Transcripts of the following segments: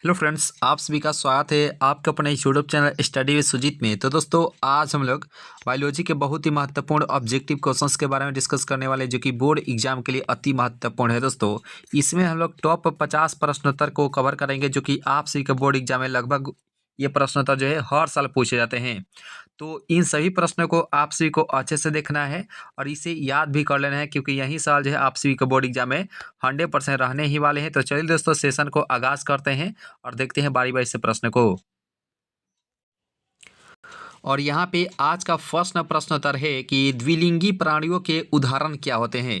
Hello friends, आप सभी का स्वागत है आपके अपने YouTube channel study with Sujeet में। तो दोस्तों, आज हम लोग बायोलॉजी के बहुत ही महत्वपूर्ण ऑब्जेक्टिव क्वेश्चंस के बारे में डिस्कस करने वाले हैं, जो कि बोर्ड एग्जाम के लिए अति महत्वपूर्ण है। दोस्तों, इसमें हम लोग टॉप 50 प्रश्नोत्तर को कवर करेंगे, जो कि आप सभी के बोर्ड एग्जाम में लगभग ये प्रश्नोत्तर जो है हर साल पूछे जाते हैं। तो इन सभी प्रश्नों को आप सभी को अच्छे से देखना है और इसे याद भी कर लेना है, क्योंकि यही साल जो है आप सभी के बोर्ड एग्जाम में 100% रहने ही वाले हैं। तो चलिए दोस्तों, सेशन को आगाज करते हैं और देखते हैं बारी बारी से प्रश्न को। और यहाँ पे आज का फर्स्ट प्रश्न उत्तर है कि द्विलिंगी प्राणियों के उदाहरण क्या होते हैं।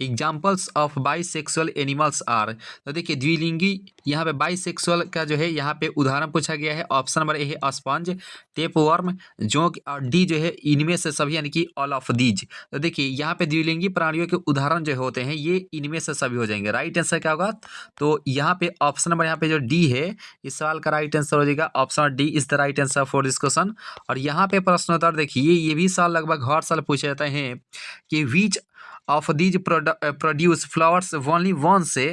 Examples of bisexual animals are. तो देखिए, द्विलिंगी यहाँ पे बाइसेक्सुअल का जो है यहाँ पे उदाहरण पूछा गया है। ऑप्शन नंबर ए है स्पंज, टेपवर्म, जोंक और डी जो है इनमें से सभी, यानी कि ऑल ऑफ दीज। तो देखिए, यहाँ पे द्विलिंगी प्राणियों के उदाहरण जो होते हैं ये इनमें से सभी हो जाएंगे। राइट आंसर क्या होगा? तो यहाँ पे ऑप्शन नंबर यहाँ पे जो डी है, इस सवाल का राइट आंसर हो जाएगा option D is the right answer for this question. और यहाँ पे प्रश्नोत्तर देखिए, ये भी साल लगभग हर साल पूछे जाते हैं कि which of these produce flowers only once से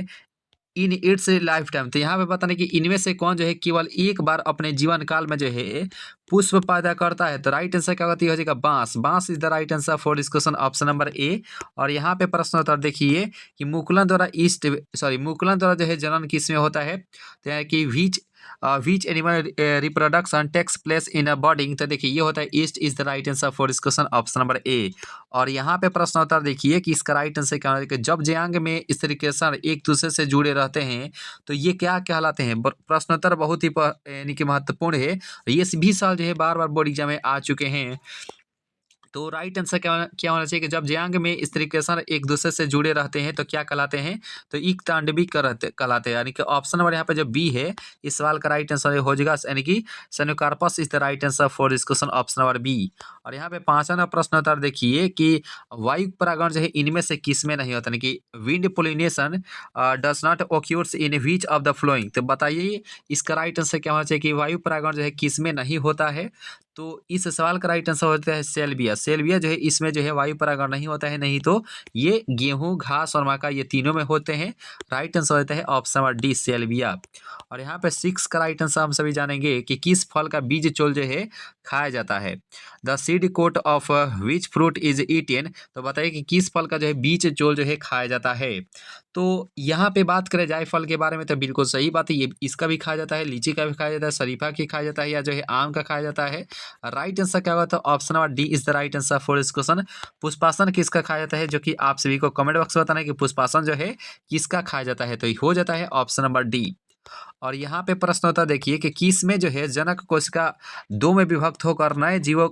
इन इट्स लाइफ टाइम। तो यहाँ पे बताने कि इनमें से कौन जो है केवल एक बार अपने जीवन काल में जो है पुष्प पैदा करता है। तो राइट आंसर क्या होती है, हो जाएगा बांस। बांस is the right answer for this question, option number A. और यहाँ पे प्रश्नोत्तर देखिए कि मुकुलन द्वारा जो है जनन किसमें होता है। तो यहाँ कि which animal reproduction takes place in a budding. तो देखिए, ये होता है yeast is the right answer for this question, option number A. और यहाँ पे प्रश्नोत्तर देखिए कि इसका राइट आंसर क्या है कि जब ज्यांग में इस तरीके से एक दूसरे से जुड़े रहते हैं तो ये क्या कहलाते हैं। प्रश्नोत्तर बहुत ही यानी कि महत्वपूर्ण है। ये भी साल जो है बार बार बोर्ड एग्जाम में आ चुके हैं। तो राइट आंसर क्या होना चाहिए कि जब ज्यांग में इस तरीके से एक दूसरे से जुड़े रहते हैं तो क्या कहलाते हैं, तो इकतांडवी कहलाते हैं। यानी कि ऑप्शन नंबर यहाँ पे जो बी है, इस सवाल का राइट आंसर हो जाएगा, यानी कि cenocarpus is the right answer for this question, option number B. और यहाँ पे पांचवा प्रश्न उत्तर देखिए कि वायु परागण जो है इनमें से किस में नहीं होता, यानी कि wind pollination does not occurs in which of the following. तो बताइए इसका राइट आंसर क्या होना चाहिए कि वायु परागण जो है किस में नहीं होता है। तो इस सवाल का राइट आंसर होता है सेल्विया। सेल्विया जो है इसमें जो है वायु परागण नहीं होता है, नहीं तो ये गेहूं, घास और मक्का ये तीनों में होते हैं। राइट आंसर होता है ऑप्शन नंबर डी सेल्विया। और यहाँ पे 6 का राइट आंसर हम सभी जानेंगे कि किस फल का बीज चोल जो है खाया जाता है। The seed coat of which fruit is eaten. तो बताइए कि किस फल का जो है बीज चोल जो है खाया जाता है। तो यहाँ पे बात करें जायफल के बारे में तो बिल्कुल सही बात है, ये इसका भी खाया जाता है, लीची का भी खाया जाता है, शरीफा की खाया जाता है, या जो है आम का खाया जाता है। राइट आंसर क्या होगा, तो option number D is the right answer for this question. पुष्पासन किसका खाया जाता है, जो कि आप सभी को कमेंट बॉक्स में बताना है कि पुष्पासन जो है किसका खाया जाता है। तो ये हो जाता है ऑप्शन नंबर डी। और यहाँ पे प्रश्न होता देखिए कि किस में जो है जनक कोशिका दो में विभक्त होकर नए जीवों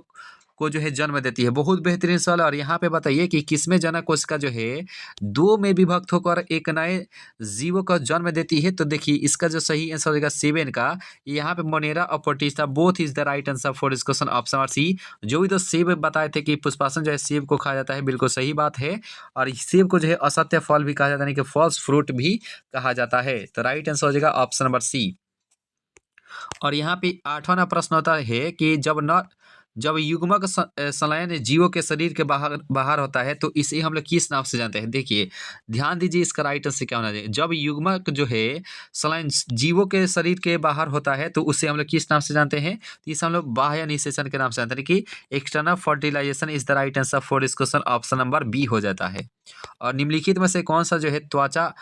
को जो है जन्म देती है। बहुत बेहतरीन सवाल है। और यहाँ पे बताइए कि किसमें जनक कोशिका जो है दो में विभक्त होकर एक नए जीवों का जन्म देती है। तो देखिए, इसका जो सही आंसर होगा 7 का, यहाँ पे मोनेरा और Protista both is the right answer for this question, option number C. जो भी तो सेब बताए थे कि पुष्पासन जो है सेब को खाया जाता है, बिल्कुल सही बात है। और इस सेब को जो है असत्य फल भी कहा जाता है, यानी कि फॉल्स फ्रूट भी कहा जाता है। तो राइट आंसर हो जाएगा ऑप्शन नंबर सी। और यहाँ पे 8वां प्रश्न होता है कि जब युग्मक संलयन जीवों के शरीर के बाहर बाहर होता है तो इसे हम लोग किस नाम से जानते हैं। देखिए, ध्यान दीजिए, इसका राइट आंसर क्या होना चाहिए। जब युग्मक जो है संलयन जीवों के शरीर के बाहर होता है तो उसे हम लोग किस नाम से जानते हैं, तो इसे हम लोग बाह्य निषेचन के नाम से जानते हैं, कि external fertilisation is the right answer for this question, option number B हो जाता है। और निम्नलिखित में से कौन सा जो है त्वचा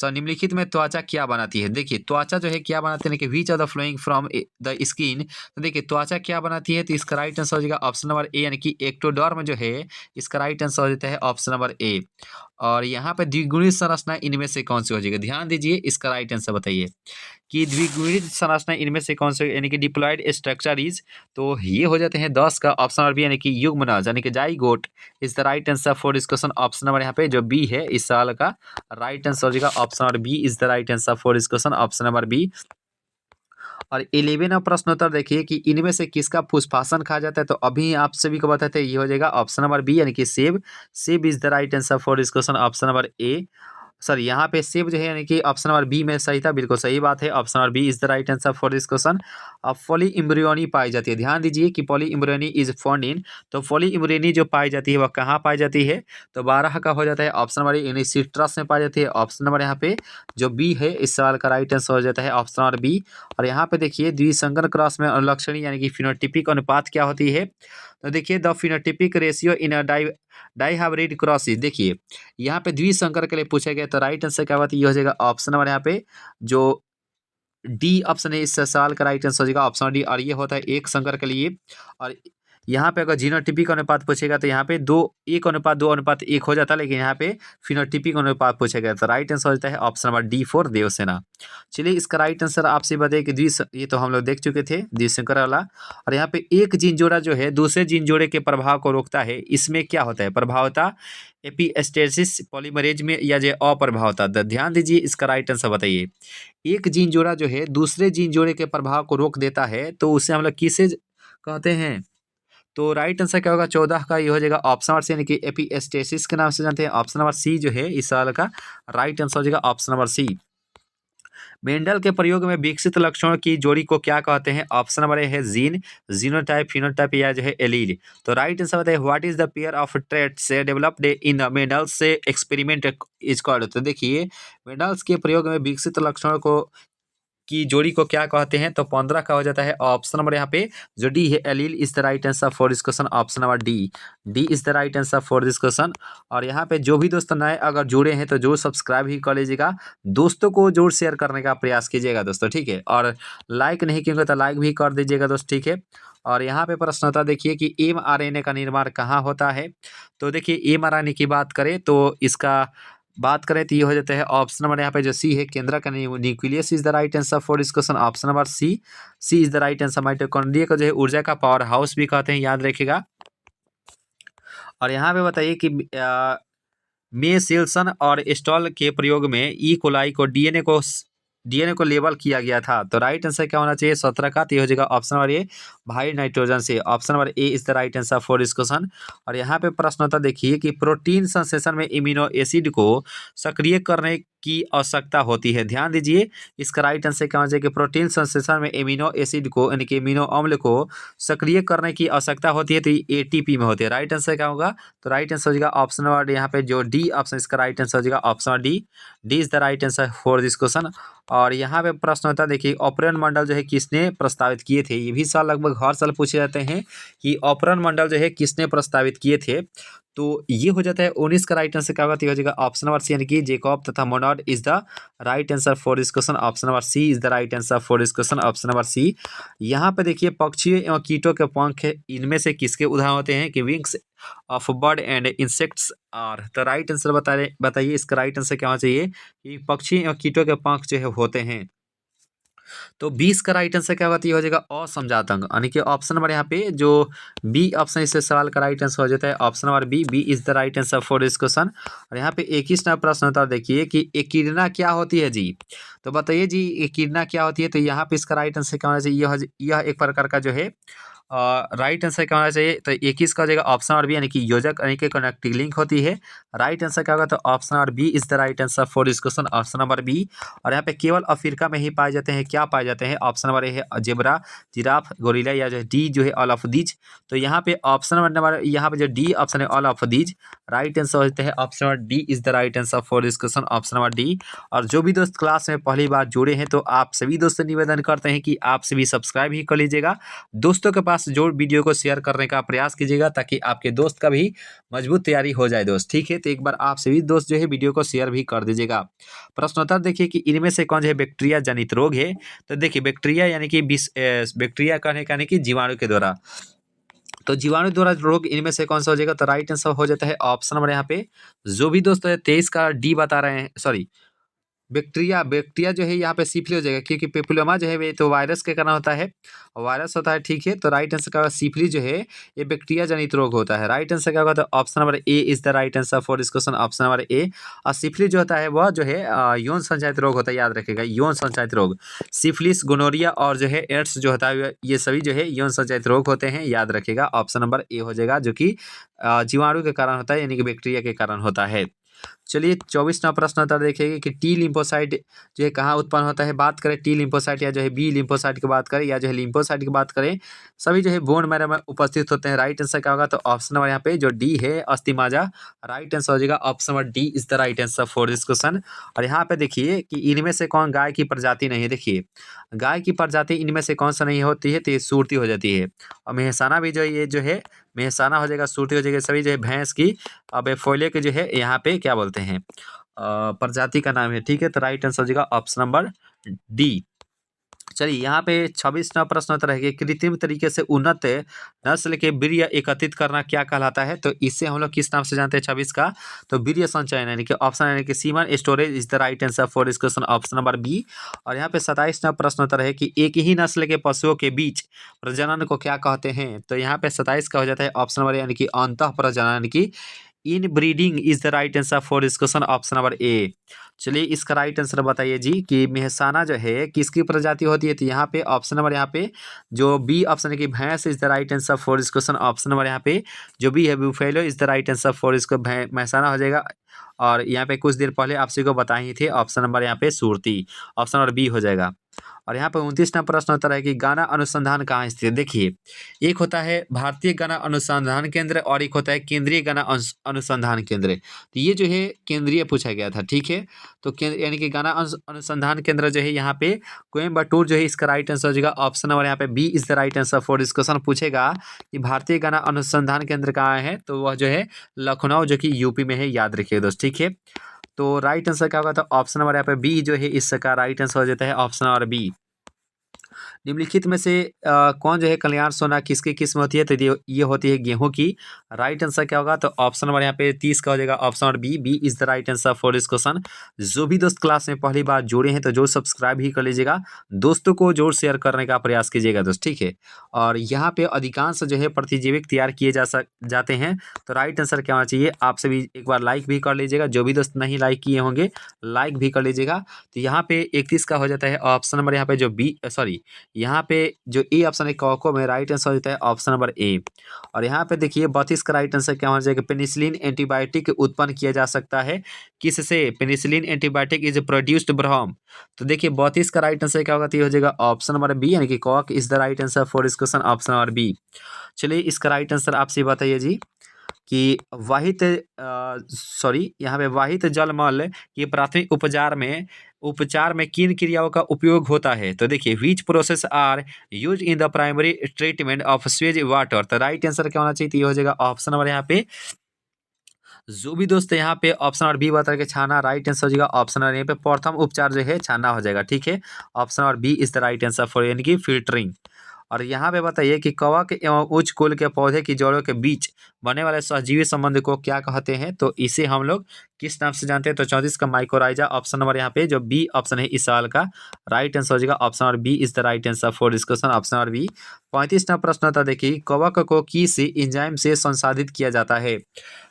निम्नलिखित में त्वचा क्या बनाती है। देखिए, त्वचा जो है क्या बनाती है कि which are the flowing from the skin. तो देखिए, त्वचा क्या बनाती है, तो इसका राइट आंसर हो जाएगा ऑप्शन नंबर ए, यानी कि एक्टोडर्म जो है इसका राइट आंसर हो जाता है ऑप्शन नंबर ए। और यहाँ पे द्विगुणित संरचना इनमें से कौन सी हो जाएगी, ध्यान दीजिए, इसका राइट आंसर बताइए कि द्विगुणित संरचना इनमें से कौन से, यानी कि डिप्लॉयड स्ट्रक्चर इज। तो ये हो जाते हैं 10 का, ऑप्शन नंबर बी, यानी कि युग्मनज, यानी कि zygote is the right answer for this question, option number यहाँ पे जो बी है इस साल का राइट आंसर हो जाएगा option number B is the right answer for this question, option number B. और 11वां प्रश्न उत्तर देखिए कि इनमें से किसका पुष्पासन कहा जाता है। तो अभी आप सभी को बताते हैं, ये हो जाएगा ऑप्शन नंबर बी, यानी कि सेब। सेब is the right answer for this question, option number A. Sorry यहाँ पे सेब जो है यानी कि ऑप्शन नंबर बी में सही था, बिल्कुल सही बात है। Option number B is the right answer for this question. अब पॉली इम्ब्रियोनी पाई जाती है, ध्यान दीजिए कि polyembryony is found in, तो पॉली इम्ब्रियोनी जो पाई जाती है वह कहाँ पाई जाती है, तो 12 का हो जाता है ऑप्शन नंबर ए, सिट्रस में पाई जाती है। ऑप्शन नंबर यहाँ पे जो बी है इस सवाल का राइट आंसर हो जाता है ऑप्शन नंबर बी। और यहाँ पे देखिए द्विसंकर क्रॉस में अनुलक्षणी यानी कि फिनोटिपिक अनुपात क्या होती है, तो देखिए the phenotypic ratio in a dihybrid crosses. देखिए यहाँ पे द्विसंकर के लिए पूछा गया, तो राइट आंसर क्या बात ये हो जाएगा ऑप्शन नंबर यहाँ पे जो डी ऑप्शन है इस सवाल का राइट आंसर हो जाएगा ऑप्शन डी। और ये होता है एक संकर के लिए। और यहाँ पे अगर जीनोटिपिक अनुपात पूछेगा तो यहाँ पे 1:2:1 हो जाता है, लेकिन यहाँ पे फिनोटिपिक अनुपात पूछेगा, तो राइट आंसर हो जाता है option number D for Devsena. चलिए इसका राइट आंसर आपसे बताइए कि ये तो हम लोग देख चुके थे द्विसंकर वाला। और यहाँ पे एक जीन जोड़ा जो है दूसरे जीन जोड़े के प्रभाव को रोकता है, इसमें क्या होता है, प्रभावता, एपिस्टेसिस, पॉलीमरेज में, या जो अप्रभावता। ध्यान दीजिए इसका राइट आंसर बताइए। एक जीन जोड़ा जो है दूसरे जीन जोड़े के प्रभाव को रोक देता है, तो उसे हम लोग किसे कहते हैं, तो राइट आंसर क्या होगा 14 का ये हो जाएगा ऑप्शन नंबर सी, यानी कि एपिस्टेसिस के नाम से जानते हैं। ऑप्शन नंबर सी जो है इस सवाल का राइट आंसर हो जाएगा ऑप्शन नंबर सी। मेंडल के प्रयोग में विकसित लक्षणों की जोड़ी को क्या कहते हैं, ऑप्शन नंबर ए है जीन, जीनोटाइप, फिनोटाइप, या जो है एलील। तो राइट आंसर बताइए what is the pair of traits developed in Mendel's से एक्सपेरिमेंट इज कॉल्ड। तो देखिए मेंडल्स के प्रयोग में विकसित लक्षणों को की जोड़ी को क्या कहते हैं, तो 15 का हो जाता है ऑप्शन नंबर यहाँ पे जो डी है allele is the right answer for this question option number D. D is the right answer for this question. और यहाँ पे जो भी दोस्त नए अगर जुड़े हैं तो जरूर सब्सक्राइब ही कर लीजिएगा, दोस्तों को जरूर शेयर करने का प्रयास कीजिएगा दोस्तों, ठीक है। और लाइक नहीं किए तो लाइक भी कर दीजिएगा दोस्त, ठीक है। और यहाँ पे प्रश्न होता देखिए कि mRNA का निर्माण कहाँ होता है, तो देखिए mRNA की बात करें तो इसका बात करें तो ये हो जाता है ऑप्शन नंबर यहाँ पे जो सी है केंद्र का nucleus is the right answer for this question option number C. C is the right answer. Mitochondria को जो है ऊर्जा का पावर हाउस भी कहते हैं, याद रखिएगा। और यहाँ पे बताइए कि मेसिल्सन और स्टॉल के प्रयोग में ई कोलाई को डीएनए को लेबल किया गया था, तो राइट आंसर क्या होना चाहिए 17 का, तो ये हो जाएगा ऑप्शन नंबर ए भाई नाइट्रोजन से। Option number A is the right answer for this question. और यहाँ पे प्रश्न होता देखिए कि प्रोटीन संश्लेषण में इम्यूनो एसिड को सक्रिय करने की आवश्यकता होती है, ध्यान दीजिए इसका राइट आंसर क्या होना चाहिए कि प्रोटीन संश्लेषण में एमिनो एसिड को यानी कि एमिनो अम्ल को सक्रिय करने की आवश्यकता होती है, तो ये एटीपी में होती है। राइट आंसर क्या होगा, तो राइट आंसर हो जाएगा ऑप्शन नंबर यहाँ पे जो डी ऑप्शन इसका राइट आंसर हो जाएगा option number D. D is the right answer for this question. और यहाँ पे प्रश्न होता है देखिए ऑपरेन मंडल जो है किसने प्रस्तावित किए थे, ये भी साल लगभग हर साल पूछे जाते हैं कि ऑपरेन मंडल जो है किसने प्रस्तावित किए थे, तो ये हो जाता है 19 का राइट आंसर क्या होगा, तो हो जाएगा ऑप्शन नंबर सी, यानी कि जेकॉब तथा Monod is the right answer for this question option number C is the right answer for this question option number C. यहाँ पे देखिए पक्षियों एवं कीटों के पंख इनमें से किसके उदाहरण होते हैं कि wings of bird and insects are, तो राइट आंसर बताइए इसका राइट आंसर क्या होना चाहिए कि पक्षी एवं कीटों के पंख जो है होते हैं, तो 20 का राइट आंसर क्या होगा, तो ये हो जाएगा असमजात अंग, यानी कि ऑप्शन नंबर यहाँ पे जो बी ऑप्शन इस सवाल का राइट आंसर हो जाता है option number B. B is the right answer for this question. और यहाँ पे 21 नंबर प्रश्न होता है देखिए कि एकिडना क्या होती है जी, तो बताइए जी एकिडना क्या होती है, तो यहाँ पे इसका राइट आंसर क्या होना चाहिए, यह एक प्रकार का जो है राइट आंसर क्या होना चाहिए, तो 21 का हो जाएगा ऑप्शन नंबर बी, यानी कि योजक यानी कि कनेक्टिंग लिंक होती है। राइट आंसर क्या होगा, तो option number B is the right answer for this question option number B. और यहाँ पे केवल अफ्रीका में ही पाए जाते हैं, क्या पाए जाते हैं, ऑप्शन नंबर ए है जेब्रा, जिराफ, गोरिल्ला, या जो डी जो है ऑल ऑफ दीज। तो यहाँ पे ऑप्शन नंबर यहाँ पे जो डी ऑप्शन है all of these, right answer होता है option number D is the right answer for this question option number D. और जो भी दोस्त क्लास में पहली बार जुड़े हैं तो आप सभी दोस्तों निवेदन करते हैं कि आप सभी सब्सक्राइब ही कर लीजिएगा, दोस्तों के पास जो वीडियो को शेयर करने का प्रयास कीजिएगा ताकि आपके दोस्त का भी मजबूत तैयारी हो जाए दोस्त, ठीक है। तो एक बार आप सभी दोस्त जो है वीडियो को शेयर भी कर दीजिएगा। प्रश्नोत्तर देखिए कि इनमें से कौन जो है बैक्टीरिया जनित रोग है, तो देखिए बैक्टीरिया यानी कि बैक्टीरिया कहने का यानी कि जीवाणु के द्वारा, तो जीवाणु द्वारा रोग इनमें से कौन सा हो जाएगा, तो राइट आंसर हो जाता है ऑप्शन नंबर यहाँ पे जो भी दोस्त 23 का डी बता रहे हैं, सॉरी बैक्टीरिया जो है यहाँ पे सिफिलिस हो जाएगा क्योंकि पेपिलोमा जो है ये तो वायरस के कारण होता है, वायरस होता है, ठीक है। तो राइट आंसर क्या होगा सिफिलिस जो है ये बैक्टीरिया जनित रोग होता है। राइट आंसर क्या होगा, तो option number A is the right answer for this question option number A. और सिफिलिस जो होता है वह जो है यौन संचारित रोग होता है, याद रखेगा यौन संचारित रोग। सिफिलिस, गोनोरिया और जो है एड्स जो होता है ये सभी जो है यौन संचारित रोग होते हैं, याद रखेगा ऑप्शन नंबर ए हो जाएगा जो कि जीवाणु के कारण होता है यानी कि बैक्टीरिया के कारण होता है। चलिए 24वां प्रश्न उत्तर देखेंगे कि टी लिम्फोसाइट जो है कहाँ उत्पन्न होता है। बात करें टी लिम्फोसाइट या जो है बी लिम्फोसाइट की बात करें या जो है लिम्फोसाइट की बात करें, सभी जो है बोन मैरो में उपस्थित होते हैं। राइट आंसर क्या होगा, तो ऑप्शन नंबर यहाँ पे जो डी है अस्थिमाजा राइट आंसर हो जाएगा। Option number D is the right answer for this question. और यहाँ पे देखिए कि इनमें से कौन गाय की प्रजाति नहीं है। देखिए गाय की प्रजाति इनमें से कौन सा नहीं होती है, तो ये सूरती हो जाती है। और मेहसाना भी जो ये जो है मेहसाना हो जाएगा, सूरती हो जाएगा, सभी जो है भैंस की अब फोले के जो है यहाँ पे क्या बोलते हैं प्रजाति का नाम है। ठीक है, तो राइट आंसर हो जाएगा ऑप्शन नंबर डी। चलिए यहाँ पे 26वां प्रश्न उत्तर है कि कृत्रिम तरीके से उन्नत नस्ल के वीर्य एकत्रित करना क्या कहलाता है। तो इससे हम लोग किस नाम से जानते हैं 26 का, तो वीर्य संचयन यानी कि ऑप्शन यानी कि semen storage is the right answer for this question, option number B. और यहाँ पे 27वां प्रश्न उत्तर है कि एक ही नस्ल के पशुओं के बीच प्रजनन को क्या कहते हैं। तो यहाँ पे 27 का हो जाता है ऑप्शन नंबर यानी कि अंतः प्रजनन यानी कि इन breeding is the right answer for this question, option number ए। चलिए इसका राइट आंसर बताइए जी कि मेहसाना जो है किसकी प्रजाति होती है। तो यहाँ पे ऑप्शन नंबर यहाँ पे जो बी ऑप्शन है कि भैंस is the right answer for this question, option number यहाँ पे जो बी है buffalo is the right answer for इसको मेहसाना हो जाएगा। और यहाँ पे कुछ देर पहले आप सभी को बताए ही थे ऑप्शन नंबर यहाँ पे सूरती, ऑप्शन नंबर बी हो जाएगा। और यहाँ पर 29वां प्रश्न उत्तर है कि गाना अनुसंधान कहाँ स्थित है। देखिए एक होता है भारतीय गाना अनुसंधान केंद्र और एक होता है केंद्रीय गाना अनुसंधान केंद्र। तो ये जो है केंद्रीय पूछा गया था। ठीक है, तो यानी कि गाना अनुसंधान केंद्र जो है यहाँ पे कोयम्बटूर जो है इसका राइट आंसर हो जाएगा। ऑप्शन नंबर यहाँ पे B is the right answer for this question. पूछेगा कि भारतीय गाना अनुसंधान केंद्र कहाँ है, तो वह जो है लखनऊ जो कि यूपी में है, याद रखिए दोस्त। ठीक है, तो राइट आंसर क्या होगा, तो ऑप्शन नंबर यहाँ पे बी जो है इसका राइट आंसर हो जाता है, ऑप्शन नंबर बी। निम्नलिखित में से कौन जो है कल्याण सोना किसकी किस्म होती है, तो ये होती है गेहूं की। राइट आंसर क्या होगा, तो ऑप्शन नंबर यहाँ पे 30 का हो जाएगा, option number B, B is the right answer for this question. जो भी दोस्त क्लास में पहली बार जुड़े हैं तो जो सब्सक्राइब ही कर लीजिएगा, दोस्तों को जोर शेयर करने का प्रयास कीजिएगा दोस्त। ठीक है, और यहाँ पे अधिकांश जो है प्रतिजीविक तैयार किए जाते हैं। तो राइट आंसर क्या होना चाहिए, आप सभी एक बार लाइक भी कर लीजिएगा, जो भी दोस्त नहीं लाइक किए होंगे लाइक भी कर लीजिएगा। तो यहाँ पे 31 का हो जाता है ऑप्शन नंबर यहाँ पे जो बी सॉरी यहाँ पे जो ए ऑप्शन है कॉको में राइट आंसर होता है ऑप्शन नंबर ए। और यहाँ पे देखिए 32 का राइट आंसर क्या हो जाएगा, पेनिसिलिन एंटीबायोटिक उत्पन्न किया जा सकता है किससे, पेनिसिलिन एंटीबायोटिक इज प्रोड्यूस्ड ब्रह्म। तो देखिए 32 का राइट आंसर क्या होगा, तो ये हो जाएगा ऑप्शन नंबर बी यानी कि cock is the right answer for this question, option number B. चलिए इसका राइट आंसर आपसे बताइए जी कि वाहित यहाँ पे वाहित जलमल के प्राथमिक उपचार में किन क्रियाओं का उपयोग होता है। तो देखिए which process are use in the primary treatment of sewage water. तो राइट आंसर क्या होना चाहिए, तो ये हो जाएगा ऑप्शन नंबर यहाँ पे जो भी दोस्त यहाँ पे ऑप्शन नंबर बी बता के छाना राइट आंसर हो जाएगा। ऑप्शन नंबर यहाँ पे प्रथम उपचार जो है छाना हो जाएगा। ठीक है, option number B is the right answer for यानी कि फिल्टरिंग। और यहाँ पे बताइए कि कवक एवं उच्च कुल के पौधे की जड़ों के बीच बनने वाले सहजीवी संबंध को क्या कहते हैं, तो इसे हम लोग किस नाम से जानते हैं। तो 34 का माइकोराइजा, ऑप्शन नंबर यहाँ पे जो बी ऑप्शन है इस सवाल का राइट आंसर हो जाएगा। Option number B is the right answer for this question, option number B. 35वां प्रश्न था, देखिए कवक को किस एंजाइम से संसाधित किया जाता है।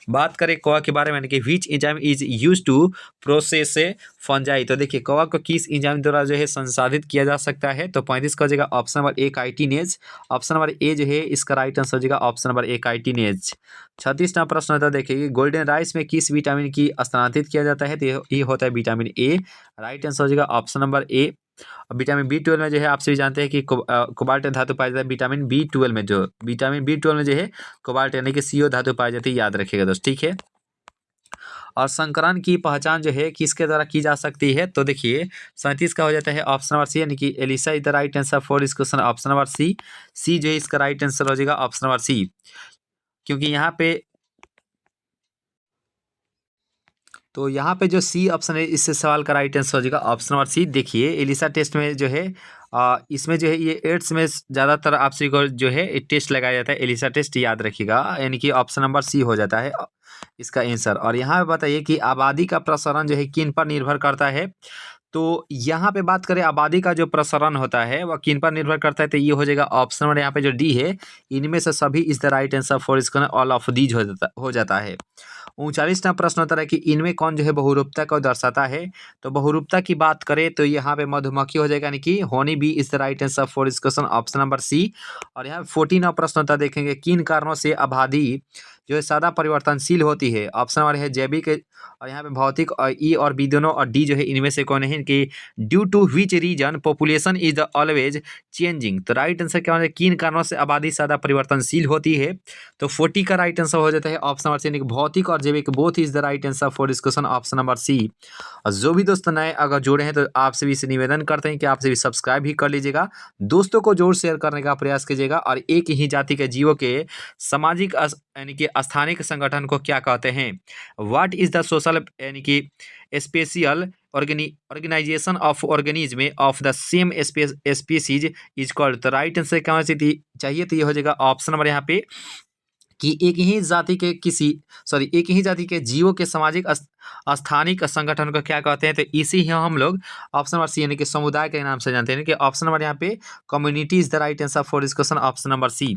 बात करें कवक के बारे में यानी कि which enzyme is use to process fungi. तो देखिए कवक को किस एंजाइम द्वारा जो है संसाधित किया जा सकता है। तो 35 का हो जाएगा ऑप्शन नंबर ए काइटिनेज, ऑप्शन नंबर ए जो है इसका राइट आंसर हो जाएगा ऑप्शन नंबर ए काइटिनेज। 36वां प्रश्न था, देखिए गोल्डन राइस में किस विटामिन की स्थानांतरित किया जाता है, तो ये होता है विटामिन ए। राइट आंसर हो जाएगा ऑप्शन नंबर ए। विटामिन B12 में जो है आप सभी जानते हैं कि कोबाल्ट धातु पाया जाता है। विटामिन B12 में जो है कोबाल्ट यानी कि CO धातु पाई जाती है, याद रखिएगा दोस्त। ठीक है, और संकरण की पहचान जो है किसके द्वारा की जा सकती है। तो देखिए 37 का हो जाता है ऑप्शन नंबर सी यानी कि ELISA is the right answer for this question, option number C जो है इसका राइट आंसर हो जाएगा ऑप्शन नंबर सी। क्योंकि यहाँ पे जो सी ऑप्शन है इससे सवाल का राइट आंसर हो जाएगा ऑप्शन नंबर सी। देखिए एलिसा टेस्ट में जो है इसमें जो है ये एड्स में ज़्यादातर आप सभी को जो है टेस्ट लगाया जाता है, एलिसा टेस्ट, याद रखिएगा यानी कि ऑप्शन नंबर सी हो जाता है इसका आंसर। और यहाँ पे बताइए कि आबादी का प्रसारण जो है किन पर निर्भर करता है। तो यहाँ पे बात करें आबादी का जो प्रसारण होता है वह किन पर निर्भर करता है, तो ये हो जाएगा ऑप्शन नंबर यहाँ पे जो डी है इनमें से सभी is the right answer for इसका ऑल ऑफ दीज हो जाता है। 39वां प्रश्न होता है कि इनमें कौन जो है बहुरूपता को दर्शाता है। तो बहुरूपता की बात करें तो यहाँ पे मधुमक्खी हो जाएगा यानी कि honey bee is the right answer for इस क्वेश्चन, ऑप्शन नंबर सी। और यहाँ 14वां प्रश्न होता है, देखेंगे किन कारणों से आबादी जो है सदा परिवर्तनशील होती है? ऑप्शन नंबर है जैविक और यहाँ पे भौतिक और ई और बी दोनों और डी जो है इनमें से कौन है कि due to which reason population is the always changing. तो राइट आंसर क्या होगा? किन कारणों से आबादी सदा परिवर्तनशील होती है? तो 40 का राइट आंसर हो जाता है ऑप्शन नंबर सी, यानी कि भौतिक और जैविक both is the right answer for this question, option number C. और जो भी दोस्त नए अगर जुड़े हैं तो आपसे भी से निवेदन करते हैं कि आपसे भी सब्सक्राइब भी कर लीजिएगा, दोस्तों को जोर शेयर करने का प्रयास कीजिएगा। और एक ही जाति के जीवों के सामाजिक यानी कि स्थानिक संगठन को क्या कहते हैं? व्हाट इज द सोशल यानी कि spatial organisation of organism of the same species is called. तो राइट आंसर क्या होना चाहिए? तो ये हो जाएगा ऑप्शन नंबर यहाँ पे कि एक ही जाति के एक ही जाति के जीवों के सामाजिक स्थानिक संगठन को क्या कहते हैं? तो इसी ही हम लोग ऑप्शन नंबर सी यानी कि समुदाय के नाम से जानते हैं कि ऑप्शन नंबर यहाँ पे community is the right answer for this question, option number C.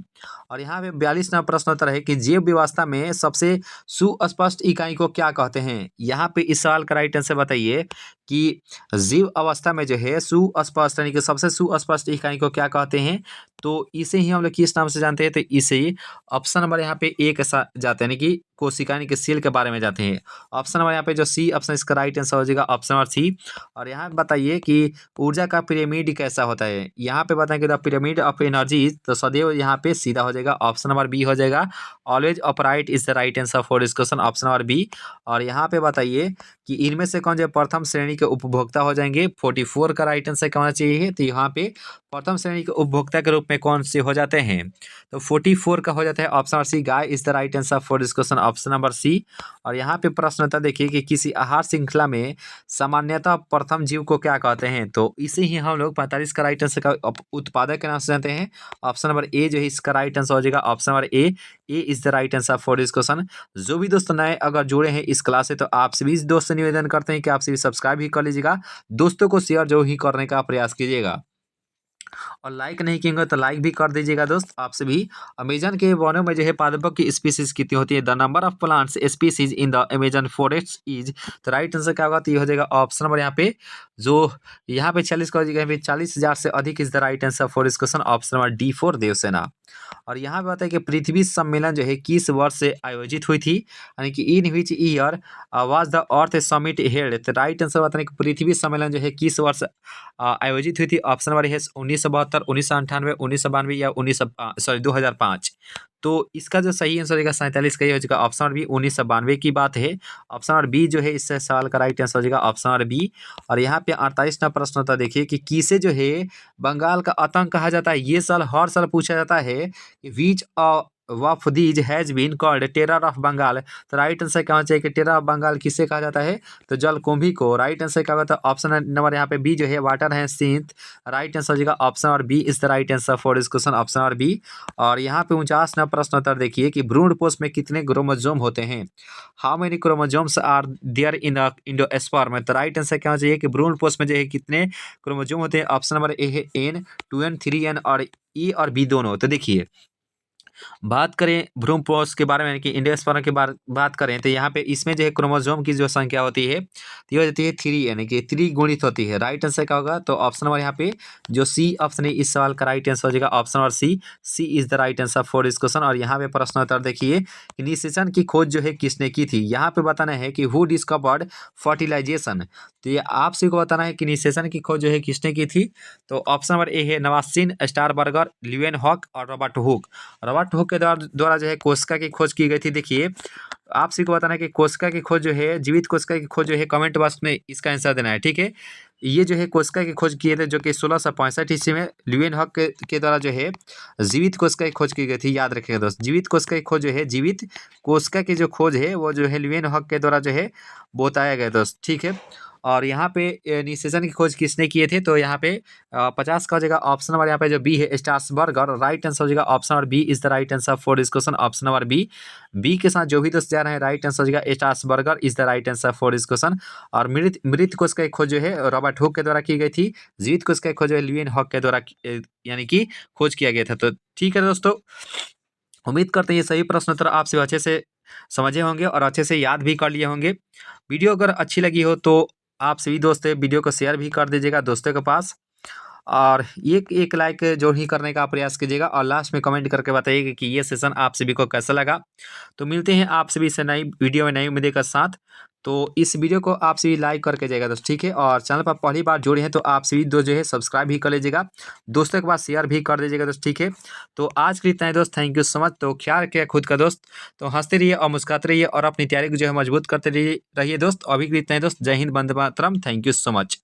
और यहाँ पे 42 नंबर प्रश्न उत्तर है कि जैव व्यवस्था में सबसे सुस्पष्ट इकाई को क्या कहते हैं? यहाँ पे इस सवाल का राइट आंसर बताइए कि जीव अवस्था में जो है सुस्पष्ट यानी कि सबसे सुस्पष्ट इकाई को क्या कहते हैं? तो इसे ही हम लोग किस नाम से जानते हैं? तो इसे ऑप्शन नंबर यहाँ पे ए के साथ जाते हैं, यानी कि कोशिका यानी कि सेल के बारे में जाते हैं। ऑप्शन नंबर यहाँ पे जो सी ऑप्शन इसका राइट आंसर हो जाएगा ऑप्शन नंबर सी। और यहाँ बताइए कि ऊर्जा का पिरामिड कैसा होता है? यहाँ पे बताएं कि द पिरामिड ऑफ एनर्जी, तो सदैव यहाँ पे सीधा हो जाएगा, ऑप्शन नंबर बी हो जाएगा। Always upright is the right answer for this question, option number B. और यहाँ पे बताइए कि इनमें से कौन जो प्रथम श्रेणी के उपभोक्ता हो जाएंगे? 44 का राइट आंसर क्या होना चाहिए? तो यहाँ पे प्रथम श्रेणी के उपभोक्ता के रूप में कौन से हो जाते हैं? तो 44 का हो जाता है ऑप्शन नंबर सी, गाय is the right answer for this question, option number C. और यहाँ पे प्रश्न था देखिए कि किसी आहार श्रृंखला में सामान्यतः प्रथम जीव को क्या कहते हैं? तो इसे ही हम लोग 45 का राइट आंसर का उत्पादक के नाम से जानते हैं, ऑप्शन नंबर ए जो है इसका राइट आंसर हो जाएगा option number A is the right answer for this question. जो भी दोस्त नए अगर जुड़े हैं इस क्लास से तो आपसे भी इस दोस्त से निवेदन करते हैं कि आपसे भी सब्सक्राइब भी कर लीजिएगा, दोस्तों को शेयर जो ही करने का प्रयास कीजिएगा। और लाइक नहीं किएंगे तो लाइक भी कर दीजिएगा दोस्त। आपसे भी अमेजन के वनों में जो है पादपों की स्पीसीज कितनी होती है? The number of plants species in the Amazon forest is. तो राइट आंसर क्या होगा? तो ये हो जाएगा ऑप्शन नंबर यहाँ पे जो यहाँ पे 40 का हो जाएगा, 40,000 से अधिक is the right answer for this question, option number D for Devsena. और यहाँ पे बताया कि पृथ्वी सम्मेलन जो है किस वर्ष से आयोजित हुई थी? यानी कि in which year was the Earth Summit held. तो राइट आंसर बताने कि पृथ्वी सम्मेलन जो है किस वर्ष आयोजित हुई थी? ऑप्शन नंबर है 1972, 1998, 1992 या 2005। तो इसका जो सही आंसर होगा 47 का ही हो जाएगा, ऑप्शन नंबर बी 1992 की बात है। ऑप्शन नंबर बी जो है इस सवाल का राइट आंसर हो जाएगा ऑप्शन नंबर बी। और यहाँ पे 48 नंबर प्रश्न होता है देखिए कि किसे जो है बंगाल का आतंक कहा जाता है? ये साल हर साल पूछा जाता है कि which of these has been called terror of Bengal. तो राइट आंसर क्या होना चाहिए कि टेरर ऑफ बंगाल किसे कहा जाता है? तो जलकुंभी को। राइट आंसर क्या होता है? ऑप्शन नंबर यहाँ पे बी जो है वाटर है सिंथ। राइट आंसर हो जाएगा option number B is the right answer for this question, option number B. और यहाँ पे 49 नंबर प्रश्न उत्तर देखिए कि भ्रूणपोष में कितने क्रोमोसोम होते हैं? How many chromosomes are there in the endosperm. तो राइट आंसर क्या होना चाहिए कि भ्रूणपोष में जो है कितने क्रोमोसोम होते हैं? ऑप्शन नंबर ए है N, 2N, 3N और E और B दोनों। तो देखिए बात करें भ्रूणपोष के बारे में यानी कि एंडोस्पर्म के बात करें तो यहाँ पे इसमें जो है क्रोमोसोम की जो संख्या होती है तो ये हो जाती है 3 यानी कि 3 गुणित होती है। राइट आंसर क्या होगा? तो ऑप्शन नंबर यहाँ पे जो सी ऑप्शन है इस सवाल का राइट आंसर हो जाएगा option number C is the right answer for this question. और यहाँ पे प्रश्न उत्तर देखिए कि निषेचन की खोज जो है किसने की थी? यहाँ पे बताना है कि हु डिस्कवर्ड फर्टिलाइजेशन। तो ये आप सभी को बताना है कि निषेचन की खोज जो है किसने की थी? तो ऑप्शन नंबर ए है नवासिन स्टारबर्गर, ल्यूवेनहॉक और रॉबर्ट हुक। रॉबर्ट हुक के द्वारा जो है कोशिका की खोज की गई थी। देखिए आप सभी को बताना है कि कोशिका की खोज जो है जीवित कोशिका की खोज जो है कमेंट बॉक्स में इसका आंसर देना है, ठीक है। ये जो है कोशिका की खोज किए थे जो कि 1665 ईस्वी में ल्यूवेनहॉक के द्वारा जो है जीवित कोशिका की खोज की गई थी। याद रखिएगा दोस्त, जीवित कोशिका की खोज जो है जीवित कोशिका की जो खोज है वो जो है ल्यूवेनहॉक के द्वारा जो है बताया गया दोस्त, ठीक है। और यहाँ पे निषेचन की खोज किसने किए थे? तो यहाँ पे 50 का हो जाएगा ऑप्शन नंबर यहाँ पे जो बी है स्ट्रासबर्गर। राइट आंसर हो जाएगा option number B is the right answer for this question, option number B के साथ जो भी दोस्त जा रहे हैं राइट आंसर हो जाएगा Strasburger is the right answer for this question. और मृत कोशिका की खोज जो है रॉबर्ट हुक के द्वारा की गई थी। जीवित कोशिका की खोज जो है ल्यूवेनहॉक के द्वारा यानी कि खोज किया गया था। तो ठीक है दोस्तों, उम्मीद करते हैं ये सही प्रश्न उत्तर आप सब अच्छे से समझे होंगे और अच्छे से याद भी कर लिए होंगे। वीडियो अगर अच्छी लगी हो तो आप सभी दोस्त वीडियो को शेयर भी कर दीजिएगा दोस्तों के पास। और एक लाइक जो ही करने का प्रयास कीजिएगा और लास्ट में कमेंट करके बताइएगा कि ये सेशन आप सभी को कैसा लगा। तो मिलते हैं आप सभी से नई वीडियो में नई उम्मीद के साथ। तो इस वीडियो को आप सभी लाइक करके जाइएगा दोस्त, ठीक है। और चैनल पर पहली बार जुड़े हैं तो आप सभी जो है सब्सक्राइब भी कर लीजिएगा, दोस्तों के पास शेयर भी कर दीजिएगा दोस्त, ठीक है। तो आज के लिए इतना ही दोस्त, थैंक यू सो मच। तो ख्याल रखिए खुद का दोस्त, तो हंसते रहिए और मुस्कुराते रहिए और अपनी तैयारी को जो है मजबूत करते रहिए दोस्त। अभी के लिए इतना ही दोस्त, जय Hind, Vande Mataram, thank you so much.